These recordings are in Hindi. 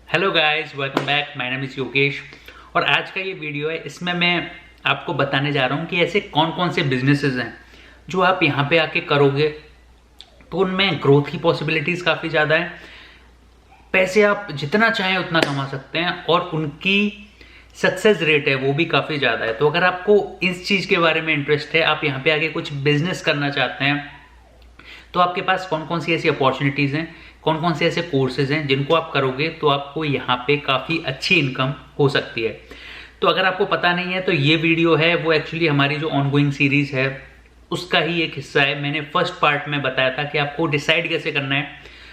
Hello guys, welcome back. My name is Yogesh और आज का ये वीडियो है, इसमें मैं आपको बताने जा रहा हूँ कि ऐसे कौन कौन से बिजनेसेस हैं जो आप यहाँ पे आके करोगे तो उनमें ग्रोथ की पॉसिबिलिटीज़ काफ़ी ज़्यादा है। पैसे आप जितना चाहें उतना कमा सकते हैं और उनकी सक्सेस रेट है वो भी काफ़ी ज़्यादा है। तो अगर आपको इस चीज़ के बारे में इंटरेस्ट है, आप यहाँ पे आके कुछ बिजनेस करना चाहते हैं, तो आपके पास कौन कौन सी ऐसी अपॉर्चुनिटीज़ हैं, कौन कौन से ऐसे कोर्सेज हैं जिनको आप करोगे तो आपको यहाँ पे काफ़ी अच्छी इनकम हो सकती है। तो अगर आपको पता नहीं है तो ये वीडियो है वो एक्चुअली हमारी जो ऑनगोइंग सीरीज़ है उसका ही एक हिस्सा है। मैंने फर्स्ट पार्ट में बताया था कि आपको डिसाइड कैसे करना है,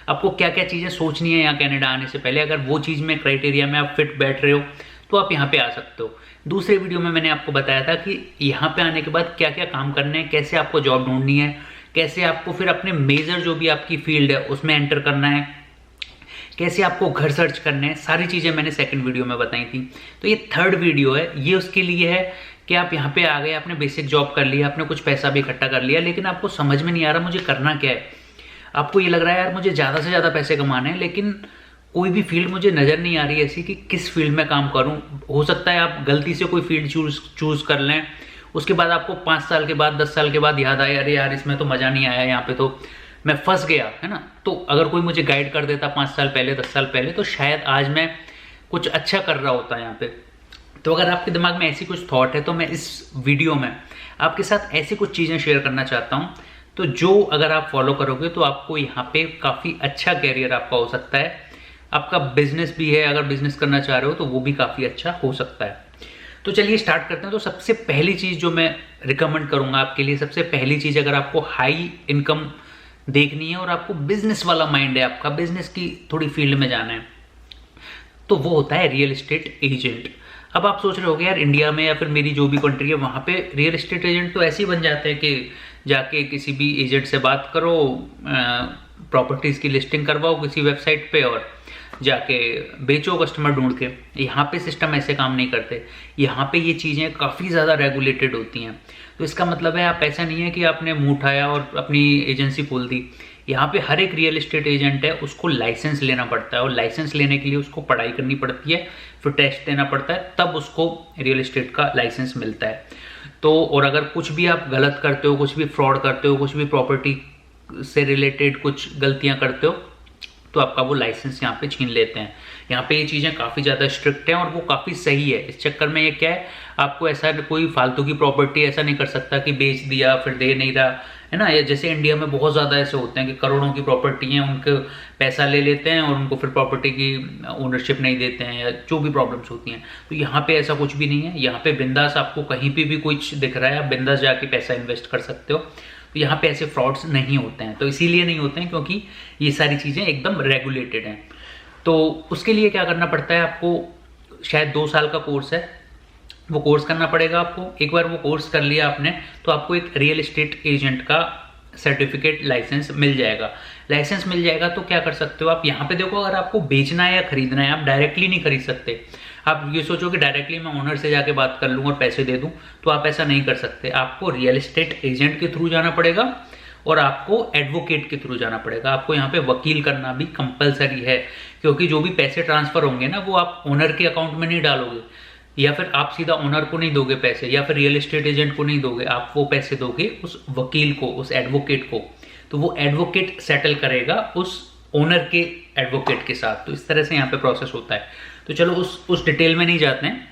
आपको क्या क्या चीज़ें सोचनी है यहाँ कनाडा आने से पहले। अगर वो चीज़ में क्राइटेरिया में आप फिट बैठ रहे हो तो आप यहाँ पे आ सकते हो। दूसरे वीडियो में मैंने आपको बताया था कि यहाँ पे आने के बाद क्या क्या काम करने हैं, कैसे आपको जॉब ढूंढनी है, कैसे आपको फिर अपने मेजर जो भी आपकी फील्ड है उसमें एंटर करना है, कैसे आपको घर सर्च करने हैं, सारी चीज़ें मैंने सेकंड वीडियो में बताई थी। तो ये थर्ड वीडियो है, ये उसके लिए है कि आप यहाँ पे आ गए, आपने बेसिक जॉब कर लिया, आपने कुछ पैसा भी इकट्ठा कर लिया, लेकिन आपको समझ में नहीं आ रहा मुझे करना क्या है। आपको ये लग रहा है यार मुझे ज़्यादा से ज़्यादा पैसे कमाने हैं, लेकिन कोई भी फील्ड मुझे नज़र नहीं आ रही ऐसी कि किस फील्ड में काम करूँ। हो सकता है आप गलती से कोई फील्ड चूज कर लें, उसके बाद आपको 5 साल के बाद 10 साल के बाद याद आए अरे यार इसमें तो मज़ा नहीं आया, यहाँ पे तो मैं फंस गया, है ना। तो अगर कोई मुझे गाइड कर देता 5 साल पहले 10 साल पहले तो शायद आज मैं कुछ अच्छा कर रहा होता यहाँ पे। तो अगर आपके दिमाग में ऐसी कुछ थॉट है तो मैं इस वीडियो में आपके साथ ऐसी कुछ चीज़ें शेयर करना चाहता हूँ, तो जो अगर आप फॉलो करोगे तो आपको यहाँ पे काफ़ी अच्छा कैरियर आपका हो सकता है। आपका बिजनेस भी है, अगर बिजनेस करना चाह रहे हो तो वो भी काफ़ी अच्छा हो सकता है। तो चलिए स्टार्ट करते हैं। तो सबसे पहली चीज़ जो मैं रिकमेंड करूंगा आपके लिए, सबसे पहली चीज़ अगर आपको हाई इनकम देखनी है और आपको बिजनेस वाला माइंड है, आपका बिजनेस की थोड़ी फील्ड में जाना है, तो वो होता है रियल एस्टेट एजेंट। अब आप सोच रहे होगे यार इंडिया में या फिर मेरी जो भी कंट्री है वहाँ पे रियल एस्टेट एजेंट तो ऐसे ही बन जाते हैं कि जाके किसी भी एजेंट से बात करो, प्रॉपर्टीज़ की लिस्टिंग करवाओ किसी वेबसाइट पे और जाके बेचो कस्टमर ढूंढ के। यहाँ पे सिस्टम ऐसे काम नहीं करते। यहाँ पे ये चीज़ें काफ़ी ज़्यादा रेगुलेटेड होती हैं। तो इसका मतलब है आप ऐसा नहीं है कि आपने मुंह उठाया और अपनी एजेंसी खोल दी। यहाँ पे हर एक रियल एस्टेट एजेंट है उसको लाइसेंस लेना पड़ता है और लाइसेंस लेने के लिए उसको पढ़ाई करनी पड़ती है, फिर टेस्ट देना पड़ता है, तब उसको रियल एस्टेट का लाइसेंस मिलता है। तो और अगर कुछ भी आप गलत करते हो, कुछ भी फ्रॉड करते हो, कुछ भी प्रॉपर्टी से रिलेटेड कुछ गलतियाँ करते हो तो आपका वो लाइसेंस यहाँ पे छीन लेते हैं। यहाँ पे ये चीज़ें काफ़ी ज़्यादा स्ट्रिक्ट हैं और वो काफ़ी सही है। इस चक्कर में ये क्या है, आपको ऐसा कोई फालतू की प्रॉपर्टी ऐसा नहीं कर सकता कि बेच दिया फिर दे नहीं रहा, है ना। या जैसे इंडिया में बहुत ज़्यादा ऐसे होते हैं कि करोड़ों की प्रॉपर्टी हैं, उनके पैसा ले लेते हैं और उनको फिर प्रॉपर्टी की ओनरशिप नहीं देते हैं, या जो भी प्रॉब्लम्स होती हैं। तो यहाँ पे ऐसा कुछ भी नहीं है। यहाँ पे बिंदास आपको कहीं पे भी कुछ दिख रहा है, आप बिंदास जाके पैसा इन्वेस्ट कर सकते हो। तो यहाँ पे ऐसे फ्रॉड्स नहीं होते हैं। तो इसीलिए नहीं होते हैं क्योंकि ये सारी चीज़ें एकदम रेगुलेटेड हैं। तो उसके लिए क्या करना पड़ता है, आपको शायद 2 साल का कोर्स है, वो कोर्स करना पड़ेगा आपको। एक बार वो कोर्स कर लिया आपने तो आपको एक रियल एस्टेट एजेंट का सर्टिफिकेट लाइसेंस मिल जाएगा। लाइसेंस मिल जाएगा तो क्या कर सकते हो आप, यहाँ पे देखो अगर आपको बेचना है या खरीदना है, आप डायरेक्टली नहीं खरीद सकते। आप ये सोचो कि डायरेक्टली मैं ओनर से जाके बात कर लूँ और पैसे दे दूँ, तो आप ऐसा नहीं कर सकते। आपको रियल एस्टेट एजेंट के थ्रू जाना पड़ेगा और आपको एडवोकेट के थ्रू जाना पड़ेगा। आपको यहाँ पे वकील करना भी कंपलसरी है, क्योंकि जो भी पैसे ट्रांसफर होंगे ना वो आप ओनर के अकाउंट में नहीं डालोगे, या फिर आप सीधा ओनर को नहीं दोगे पैसे, या फिर रियल एस्टेट एजेंट को नहीं दोगे, आप वो पैसे दोगे उस वकील को, उस एडवोकेट को। तो वो एडवोकेट सेटल करेगा उस ओनर के एडवोकेट के साथ। तो इस तरह से यहाँ पे प्रोसेस होता है। तो चलो उस डिटेल में नहीं जाते हैं।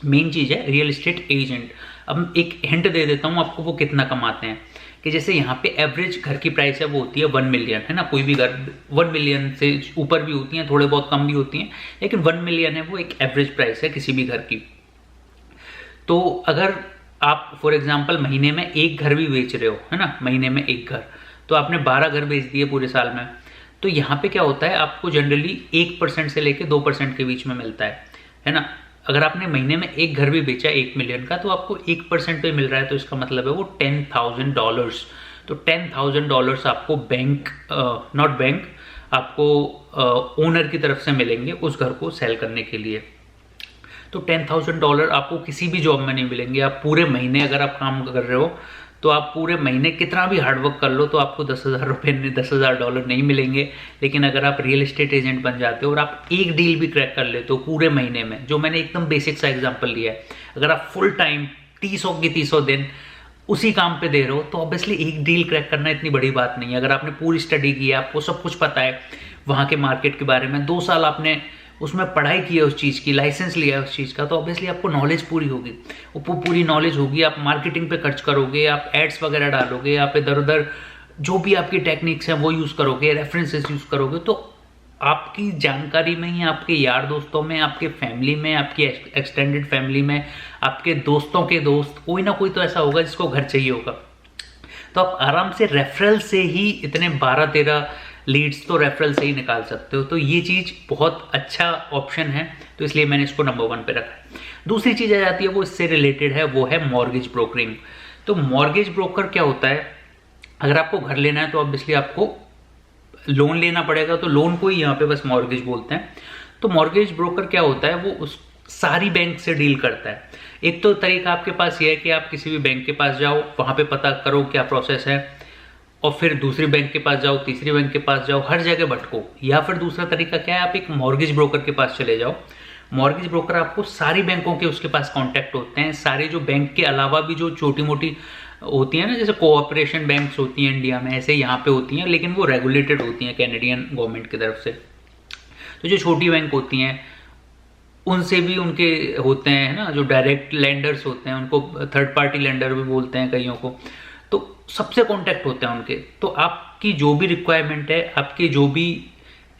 मेन चीज़ है रियल एस्टेट एजेंट। अब एक हिंट दे देता हूँ आपको वो कितना कमाते हैं। कि जैसे यहाँ पे एवरेज घर की प्राइस है वो होती है 1 मिलियन, है ना। कोई भी घर 1 मिलियन से ऊपर भी होती हैं, थोड़े बहुत कम भी होती हैं, लेकिन 1 मिलियन है वो एक एवरेज प्राइस है किसी भी घर की। तो अगर आप फॉर एग्जांपल महीने में एक घर भी बेच रहे हो, है ना, महीने में एक घर, तो आपने 12 घर बेच दिए पूरे साल में। तो यहाँ पे क्या होता है, आपको जनरली 1% से लेके 2% के बीच में मिलता है ना। अगर आपने महीने में एक घर भी बेचा 1 मिलियन का तो आपको 1% पे मिल रहा है, तो इसका मतलब है वो $10,000। तो $10,000 आपको बैंक नॉट बैंक आपको ओनर की तरफ से मिलेंगे उस घर को सेल करने के लिए। तो $10,000 आपको किसी भी जॉब में नहीं मिलेंगे। आप पूरे महीने अगर आप काम कर रहे हो तो आप पूरे महीने कितना भी हार्डवर्क कर लो तो आपको $10,000 $10,000 नहीं मिलेंगे। लेकिन अगर आप रियल एस्टेट एजेंट बन जाते हो और आप एक डील भी क्रैक कर लेते हो पूरे महीने में, जो मैंने एकदम बेसिक सा एग्जाम्पल लिया है, अगर आप फुल टाइम 30 दिन उसी काम पे दे रहे हो तो ऑब्वियसली एक डील क्रैक करना इतनी बड़ी बात नहीं है। अगर आपने पूरी स्टडी की है, आपको सब कुछ पता है वहाँ के मार्केट के बारे में, 2 साल आपने उसमें पढ़ाई की है उस चीज़ की, लाइसेंस लिया है उस चीज़ का, तो ऑब्वियसली आपको नॉलेज पूरी होगी। वो पूरी नॉलेज होगी, आप मार्केटिंग पे खर्च करोगे, आप एड्स वगैरह डालोगे, आप इधर उधर जो भी आपकी टेक्निक्स हैं वो यूज़ करोगे, रेफरेंसेस यूज़ करोगे, तो आपकी जानकारी में ही, आपके यार दोस्तों में, आपके फैमिली में, आपकी एक्सटेंडेड फैमिली में, आपके दोस्तों के दोस्त, कोई ना कोई तो ऐसा होगा जिसको घर चाहिए होगा। तो आप आराम से रेफरल से ही इतने 12-13 लीड्स तो रेफरल से ही निकाल सकते हो। तो ये चीज़ बहुत अच्छा ऑप्शन है, तो इसलिए मैंने इसको नंबर 1 पे रखा है। दूसरी चीज़ आ जाती है, वो इससे रिलेटेड है, वो है मॉर्गेज ब्रोकरिंग। तो मॉर्गेज ब्रोकर क्या होता है, अगर आपको घर लेना है तो ऑब्वियसली आपको लोन लेना पड़ेगा, तो लोन को ही यहाँ पे बस मॉर्गेज बोलते हैं। तो मॉर्गेज ब्रोकर क्या होता है, वो उस सारी बैंक से डील करता है। एक तो तरीका आपके पास ये है कि आप किसी भी बैंक के पास जाओ, वहाँ पे पता करो क्या प्रोसेस है, और फिर दूसरी बैंक के पास जाओ, तीसरी बैंक के पास जाओ, हर जगह भटको। या फिर दूसरा तरीका क्या है, आप एक मॉर्गेज ब्रोकर के पास चले जाओ। मॉर्गेज ब्रोकर आपको सारी बैंकों के उसके पास कॉन्टैक्ट होते हैं, सारे जो बैंक के अलावा भी जो छोटी मोटी होती है ना, जैसे कोऑपरेशन बैंक्स होती हैं इंडिया में, ऐसे यहाँ पे होती हैं, लेकिन वो रेगुलेटेड होती हैं कैनेडियन गवर्नमेंट की तरफ से। तो जो छोटी बैंक होती हैं उनसे भी उनके होते हैं ना, जो डायरेक्ट लेंडर्स होते हैं, उनको थर्ड पार्टी लेंडर भी बोलते हैं कईयों को, तो सबसे कॉन्टैक्ट होते हैं उनके। तो आपकी जो भी रिक्वायरमेंट है, आपकी जो भी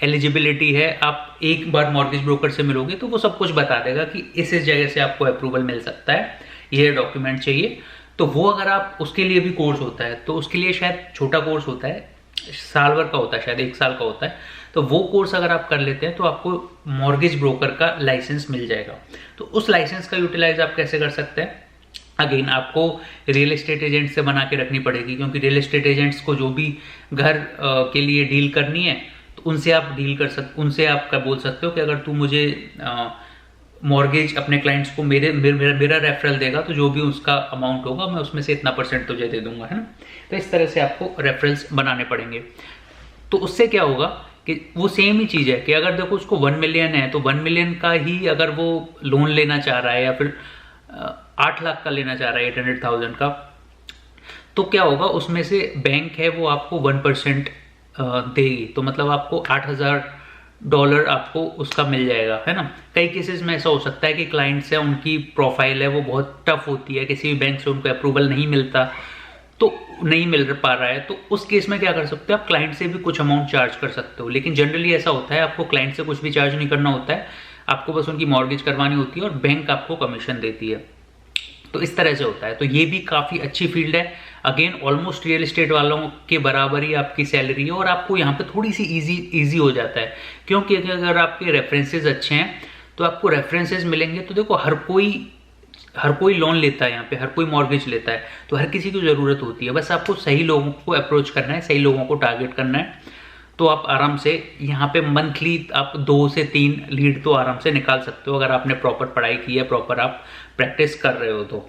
एलिजिबिलिटी है, आप एक बार मॉर्गेज ब्रोकर से मिलोगे तो वो सब कुछ बता देगा कि इस जगह से आपको अप्रूवल मिल सकता है, ये डॉक्यूमेंट चाहिए। तो वो अगर आप, उसके लिए भी कोर्स होता है, तो उसके लिए शायद छोटा कोर्स होता है, साल भर का होता है, शायद 1 साल का होता है। तो वो कोर्स अगर आप कर लेते हैं तो आपको मॉर्गेज ब्रोकर का लाइसेंस मिल जाएगा। तो उस लाइसेंस का यूटिलाइज आप कैसे कर सकते हैं, अगेन आपको रियल एस्टेट एजेंट से बना के रखनी पड़ेगी, क्योंकि रियल एस्टेट एजेंट्स को जो भी घर के लिए डील करनी है तो उनसे आप डील कर सकते, उनसे आप क्या बोल सकते हो कि अगर तू मुझे मॉर्गेज अपने क्लाइंट्स को मेरा रेफरल देगा तो जो भी उसका अमाउंट होगा मैं उसमें से इतना % तुझे दे दूंगा, है ना। तो इस तरह से आपको रेफरल्स बनाने पड़ेंगे। तो उससे क्या होगा कि वो सेम ही चीज़ है कि अगर देखो उसको 1 मिलियन है तो 1 मिलियन का ही अगर वो लोन लेना चाह रहा है, या फिर 8 लाख का लेना चाह रहा है, 800,000 का, तो क्या होगा, उसमें से बैंक है वो आपको 1% देगी। तो मतलब आपको $8,000 आपको उसका मिल जाएगा, है ना। कई केसेस में ऐसा हो सकता है कि क्लाइंट्स है, उनकी प्रोफाइल है वो बहुत टफ होती है, किसी भी बैंक से उनको अप्रूवल नहीं मिलता, तो नहीं मिल पा रहा है, तो उस केस में क्या कर सकते हो, आप क्लाइंट से भी कुछ अमाउंट चार्ज कर सकते हो। लेकिन जनरली ऐसा होता है, आपको क्लाइंट से कुछ भी चार्ज नहीं करना होता है, आपको बस उनकी मॉर्गेज करवानी होती है और बैंक आपको कमीशन देती है। तो इस तरह से होता है। तो ये भी काफ़ी अच्छी फील्ड है। अगेन ऑलमोस्ट रियल एस्टेट वालों के बराबर ही आपकी सैलरी है, और आपको यहाँ पे थोड़ी सी इजी हो जाता है, क्योंकि अगर आपके रेफरेंसेस अच्छे हैं तो आपको रेफरेंसेस मिलेंगे। तो देखो हर कोई लोन लेता है यहाँ पे, हर कोई मॉर्गेज लेता है, तो हर किसी को ज़रूरत होती है। बस आपको सही लोगों को अप्रोच करना है, सही लोगों को टारगेट करना है, तो आप आराम से यहाँ पे मंथली आप 2 से 3 लीड तो आराम से निकाल सकते हो, अगर आपने प्रॉपर पढ़ाई की है, प्रॉपर आप प्रैक्टिस कर रहे हो। तो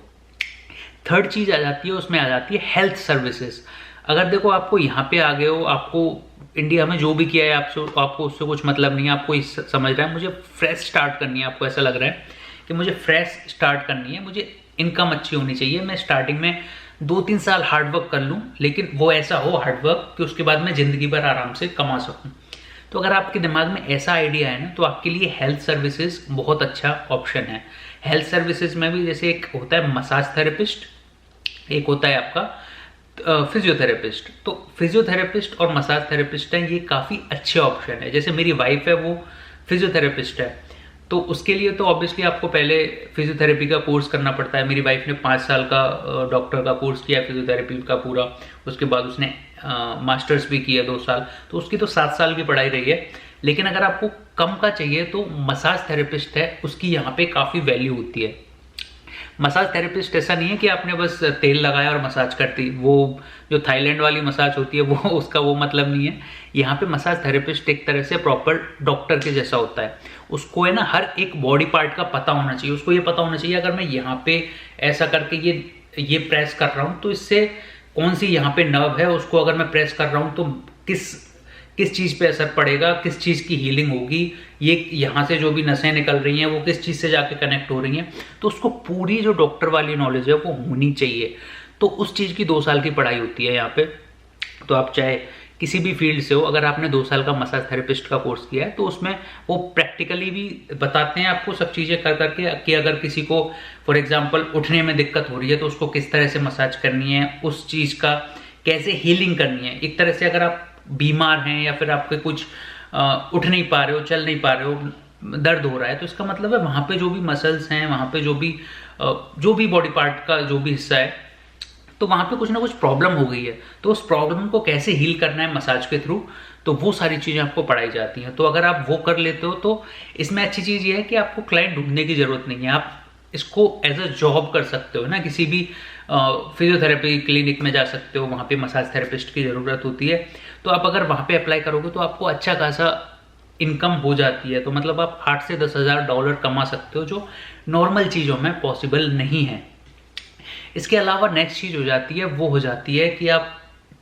थर्ड चीज़ आ जाती है, उसमें आ जाती है हेल्थ सर्विसेज। अगर देखो आपको यहाँ पे आ गए हो, आपको इंडिया में जो भी किया है आपको उससे कुछ मतलब नहीं है, आपको समझ रहा है मुझे फ्रेश स्टार्ट करनी है, आपको ऐसा लग रहा है कि मुझे फ्रेश स्टार्ट करनी है, मुझे इनकम अच्छी होनी चाहिए, मैं स्टार्टिंग में 2-3 साल हार्डवर्क कर लूँ, लेकिन वो ऐसा हो हार्डवर्क कि उसके बाद मैं ज़िंदगी भर आराम से कमा सकूँ। तो अगर आपके दिमाग में ऐसा आइडिया है ना, तो आपके लिए हेल्थ सर्विसेज बहुत अच्छा ऑप्शन है। हेल्थ सर्विसेज में भी जैसे एक होता है मसाज थेरेपिस्ट, एक होता है आपका फिजियोथेरेपिस्ट। तो फिजियोथेरेपिस्ट और मसाज थेरेपिस्ट हैं, ये काफ़ी अच्छे ऑप्शन है। जैसे मेरी वाइफ है वो फिजियोथेरेपिस्ट है, तो उसके लिए तो ऑब्वियसली आपको पहले फिजियोथेरेपी का कोर्स करना पड़ता है। मेरी वाइफ ने 5 साल का डॉक्टर का कोर्स किया फिजियोथेरेपी का पूरा, उसके बाद उसने मास्टर्स भी किया 2 साल, तो उसकी तो 7 साल की पढ़ाई रही है। लेकिन अगर आपको कम का चाहिए तो मसाज थेरेपिस्ट है, उसकी यहाँ पे काफ़ी वैल्यू होती है। मसाज थेरेपिस्ट ऐसा नहीं है कि आपने बस तेल लगाया और मसाज करती, वो जो थाईलैंड वाली मसाज होती है वो उसका वो मतलब नहीं है। यहाँ पे मसाज थेरेपिस्ट एक तरह से प्रॉपर डॉक्टर के जैसा होता है। उसको है ना हर एक बॉडी पार्ट का पता होना चाहिए, उसको ये पता होना चाहिए अगर मैं यहाँ पे ऐसा करके ये ये प्रेस कर रहा हूँ तो इससे कौन सी यहाँ पे नर्व है उसको अगर मैं प्रेस कर रहा हूँ तो किस चीज़ पे असर पड़ेगा, किस चीज़ की हीलिंग होगी, ये यहाँ से जो भी नसें निकल रही हैं वो किस चीज़ से जाके कनेक्ट हो रही हैं। तो उसको पूरी जो डॉक्टर वाली नॉलेज है वो होनी चाहिए। तो उस चीज़ की 2 साल की पढ़ाई होती है यहाँ पे। तो आप चाहे किसी भी फील्ड से हो, अगर आपने 2 साल का मसाज थेरेपिस्ट का कोर्स किया है तो उसमें वो प्रैक्टिकली भी बताते हैं आपको सब चीज़ें कर करके कि अगर किसी को फॉर एग्जांपल उठने में दिक्कत हो रही है तो उसको किस तरह से मसाज करनी है, उस चीज़ का कैसे हीलिंग करनी है। एक तरह से अगर आप बीमार हैं या फिर आपके कुछ उठ नहीं पा रहे हो, चल नहीं पा रहे हो, दर्द हो रहा है, तो इसका मतलब है वहाँ पे जो भी मसल्स हैं, वहाँ पे जो भी बॉडी पार्ट का जो भी हिस्सा है, तो वहाँ पे कुछ ना कुछ प्रॉब्लम हो गई है। तो उस प्रॉब्लम को कैसे हील करना है मसाज के थ्रू, तो वो सारी चीज़ें आपको पढ़ाई जाती हैं। तो अगर आप वो कर लेते हो तो इसमें अच्छी चीज़ ये है कि आपको क्लाइंट ढूंढने की ज़रूरत नहीं है। आप इसको एज अ जॉब कर सकते हो ना, किसी भी फिजियोथेरेपी क्लिनिक में जा सकते हो, वहाँ पे मसाज थेरेपिस्ट की ज़रूरत होती है। तो आप अगर वहाँ पे अप्लाई करोगे तो आपको अच्छा खासा इनकम हो जाती है। तो मतलब आप 8 से 10 हज़ार डॉलर कमा सकते हो, जो नॉर्मल चीज़ों में पॉसिबल नहीं है। इसके अलावा नेक्स्ट चीज़ हो जाती है, वो हो जाती है कि आप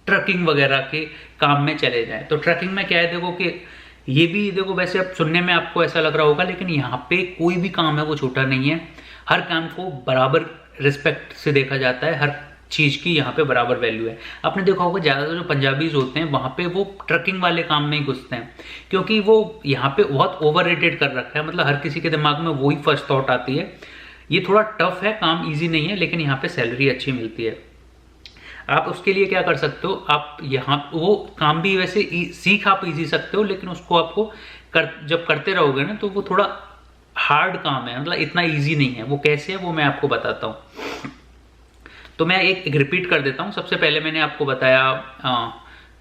ट्रकिंग वगैरह के काम में चले जाएं। तो ट्रकिंग में क्या है, देखो कि ये भी देखो वैसे अब सुनने में आपको ऐसा लग रहा होगा, लेकिन यहाँ पे कोई भी काम है वो छोटा नहीं है। हर काम को बराबर रिस्पेक्ट से देखा जाता है, हर चीज़ की यहाँ पे बराबर वैल्यू है। आपने देखा होगा ज़्यादातर जो पंजाबीज होते हैं वहाँ पे वो ट्रकिंग वाले काम में ही घुसते हैं, क्योंकि वो यहाँ पे बहुत ओवर रेटेड कर रखा है। मतलब हर किसी के दिमाग में वही फर्स्ट थॉट आती है। ये थोड़ा टफ है, काम इजी नहीं है, लेकिन यहाँ पे सैलरी अच्छी मिलती है। आप उसके लिए क्या कर सकते हो, आप यहाँ वो काम भी वैसे सीख आप इजी सकते हो, लेकिन उसको आपको जब करते रहोगे ना तो वो थोड़ा हार्ड काम है, मतलब इतना इजी नहीं है। वो कैसे है वो मैं आपको बताता हूँ। तो मैं एक रिपीट कर देता हूँ। सबसे पहले मैंने आपको बताया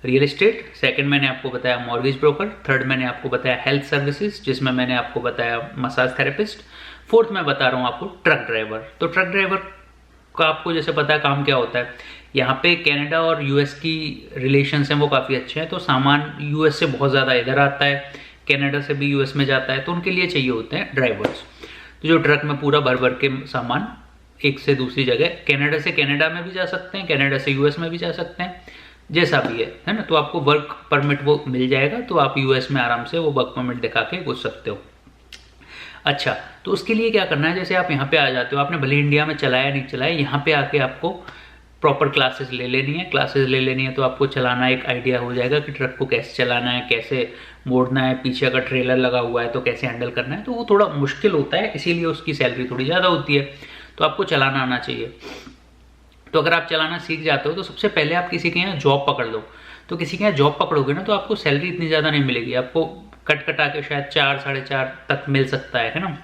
रियल एस्टेट, सेकंड मैंने आपको बताया मॉर्गेज ब्रोकर, थर्ड मैंने आपको बताया हेल्थ सर्विसेज जिसमें मैंने आपको बताया मसाज थेरेपिस्ट, फोर्थ मैं बता रहा हूँ आपको ट्रक ड्राइवर। तो ट्रक ड्राइवर का आपको जैसे पता है काम क्या होता है। यहाँ पे कनाडा और यूएस की रिलेशंस हैं वो काफ़ी अच्छे हैं, तो सामान यूएस से बहुत ज़्यादा इधर आता है, कनाडा से भी यूएस में जाता है, तो उनके लिए चाहिए होते हैं ड्राइवर्स, तो जो ट्रक में पूरा भर भर के सामान एक से दूसरी जगह, कनाडा से कनाडा में भी जा सकते हैं, कनाडा से यूएस में भी जा सकते हैं, जैसा भी है ना। तो आपको वर्क परमिट वो मिल जाएगा, तो आप यूएस में आराम से वो वर्क परमिट दिखा के घुस सकते हो। अच्छा, तो उसके लिए क्या करना है, जैसे आप यहाँ पे आ जाते हो, आपने भले इंडिया में चलाया नहीं चलाया, यहाँ पे आके आपको प्रॉपर क्लासेस ले लेनी है। क्लासेस ले लेनी है तो आपको चलाना एक आइडिया हो जाएगा कि ट्रक को कैसे चलाना है, कैसे मोड़ना है, पीछे अगर ट्रेलर लगा हुआ है तो कैसे हैंडल करना है। तो वो थोड़ा मुश्किल होता है, इसीलिए उसकी सैलरी थोड़ी ज़्यादा होती है। तो आपको चलाना आना चाहिए। तो अगर आप चलाना सीख जाते हो तो सबसे पहले आप किसी के यहाँ जॉब पकड़ लो। तो किसी के यहाँ जॉब पकड़ोगे ना तो आपको सैलरी इतनी ज़्यादा नहीं मिलेगी, आपको कट कटा के शायद 4 साढ़े 4 तक मिल सकता है ना।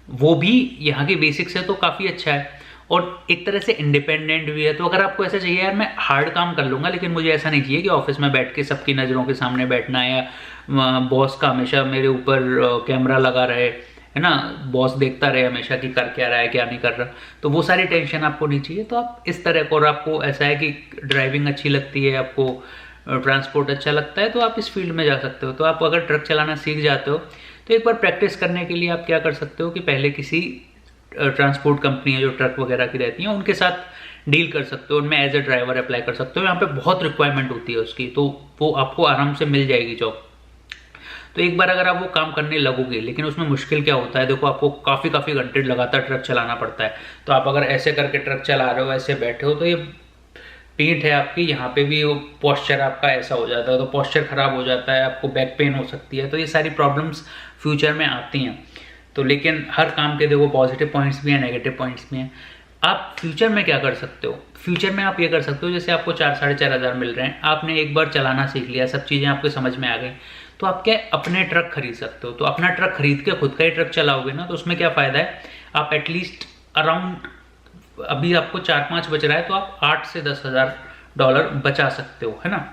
वो भी यहाँ की बेसिक से तो काफ़ी अच्छा है और एक तरह से इंडिपेंडेंट भी है। तो अगर आपको ऐसा चाहिए यार मैं हार्ड काम कर लूँगा, लेकिन मुझे ऐसा नहीं चाहिए कि ऑफिस में बैठ के सबकी नज़रों के सामने बैठना है या बॉस का हमेशा मेरे ऊपर कैमरा लगा रहे, है ना, बॉस देखता रहे हमेशा कि कर क्या रहा है क्या नहीं कर रहा, तो वो सारी टेंशन आपको नहीं चाहिए। तो आप इस तरह को, और आपको ऐसा है कि ड्राइविंग अच्छी लगती है, आपको ट्रांसपोर्ट अच्छा लगता है, तो आप इस फील्ड में जा सकते हो। तो आप अगर ट्रक चलाना सीख जाते हो तो एक बार प्रैक्टिस करने के लिए आप क्या कर सकते हो कि पहले किसी ट्रांसपोर्ट कंपनी है जो ट्रक वगैरह की रहती हैं उनके साथ डील कर सकते हो, उनमें एज ए ड्राइवर अप्लाई कर सकते हो। यहाँ पे बहुत रिक्वायरमेंट होती है उसकी, तो वो आपको आराम से मिल जाएगी जॉब। तो एक बार अगर आप वो काम करने लगोगे, लेकिन उसमें मुश्किल क्या होता है, देखो आपको काफ़ी घंटे लगातार ट्रक चलाना पड़ता है। तो आप अगर ऐसे करके ट्रक चला रहे हो, ऐसे बैठे हो, तो ये पीठ है आपकी, यहाँ पे भी वो पोस्चर आपका ऐसा हो जाता है, तो पोस्चर खराब हो जाता है, आपको बैक पेन हो सकती है। तो ये सारी प्रॉब्लम्स फ्यूचर में आती हैं। तो लेकिन हर काम के देखो पॉजिटिव पॉइंट्स भी हैं, नेगेटिव पॉइंट्स भी हैं। आप फ्यूचर में क्या कर सकते हो, फ्यूचर में आप ये कर सकते हो, जैसे आपको 4 साढ़े 4 हज़ार मिल रहे हैं, आपने एक बार चलाना सीख लिया, सब चीज़ें आपको समझ में आ गई, तो आप क्या अपने ट्रक खरीद सकते हो। तो अपना ट्रक खरीद के खुद का ही ट्रक चलाओगे ना, तो उसमें क्या फ़ायदा है, आप एटलीस्ट अराउंड, अभी आपको 4-5 बच रहा है, तो आप 8 से 10 हज़ार डॉलर बचा सकते हो, है ना।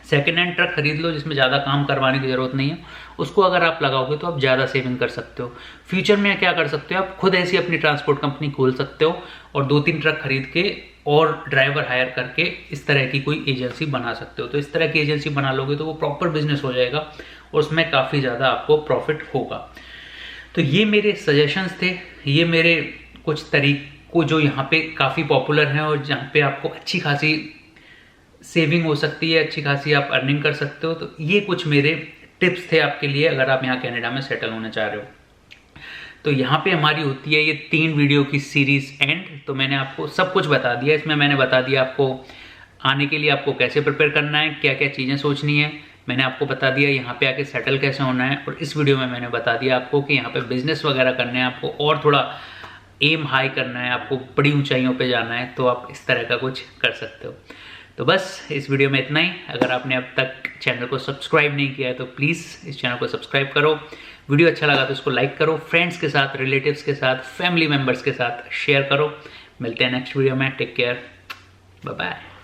सेकेंड हैंड ट्रक खरीद लो जिसमें ज़्यादा काम करवाने की ज़रूरत नहीं है, उसको अगर आप लगाओगे तो आप ज़्यादा सेविंग कर सकते हो। फ्यूचर में क्या कर सकते हो, आप खुद ऐसी अपनी ट्रांसपोर्ट कंपनी खोल सकते हो और 2-3 ट्रक खरीद के और ड्राइवर हायर करके इस तरह की कोई एजेंसी बना सकते हो। तो इस तरह की एजेंसी बना लोगे तो वो प्रॉपर बिजनेस हो जाएगा और उसमें काफ़ी ज़्यादा आपको प्रॉफिट होगा। तो ये मेरे सजेशंस थे, ये मेरे कुछ तरीकों को जो यहाँ पे काफ़ी पॉपुलर हैं और जहाँ पे आपको अच्छी खासी सेविंग हो सकती है, अच्छी खासी आप अर्निंग कर सकते हो। तो ये कुछ मेरे टिप्स थे आपके लिए अगर आप यहाँ कनाडा में सेटल होना चाह रहे हो। तो यहाँ पे हमारी होती है ये 3 वीडियो की सीरीज एंड। तो मैंने आपको सब कुछ बता दिया इसमें। मैंने बता दिया आपको आने के लिए आपको कैसे प्रिपेयर करना है, क्या क्या चीज़ें सोचनी है। मैंने आपको बता दिया यहाँ पे आके सेटल कैसे होना है। और इस वीडियो में मैंने बता दिया आपको कि यहाँ पे बिजनेस वगैरह करने हैं आपको, और थोड़ा एम हाई करना है आपको, बड़ी ऊंचाइयों पे जाना है, तो आप इस तरह का कुछ कर सकते हो। तो बस इस वीडियो में इतना ही। अगर आपने अब तक चैनल को सब्सक्राइब नहीं किया है तो प्लीज़ इस चैनल को सब्सक्राइब करो। वीडियो अच्छा लगा तो इसको लाइक करो, फ्रेंड्स के साथ, रिलेटिव्स के साथ, फैमिली मेम्बर्स के साथ शेयर करो। मिलते हैं नेक्स्ट वीडियो में। Take care, bye bye.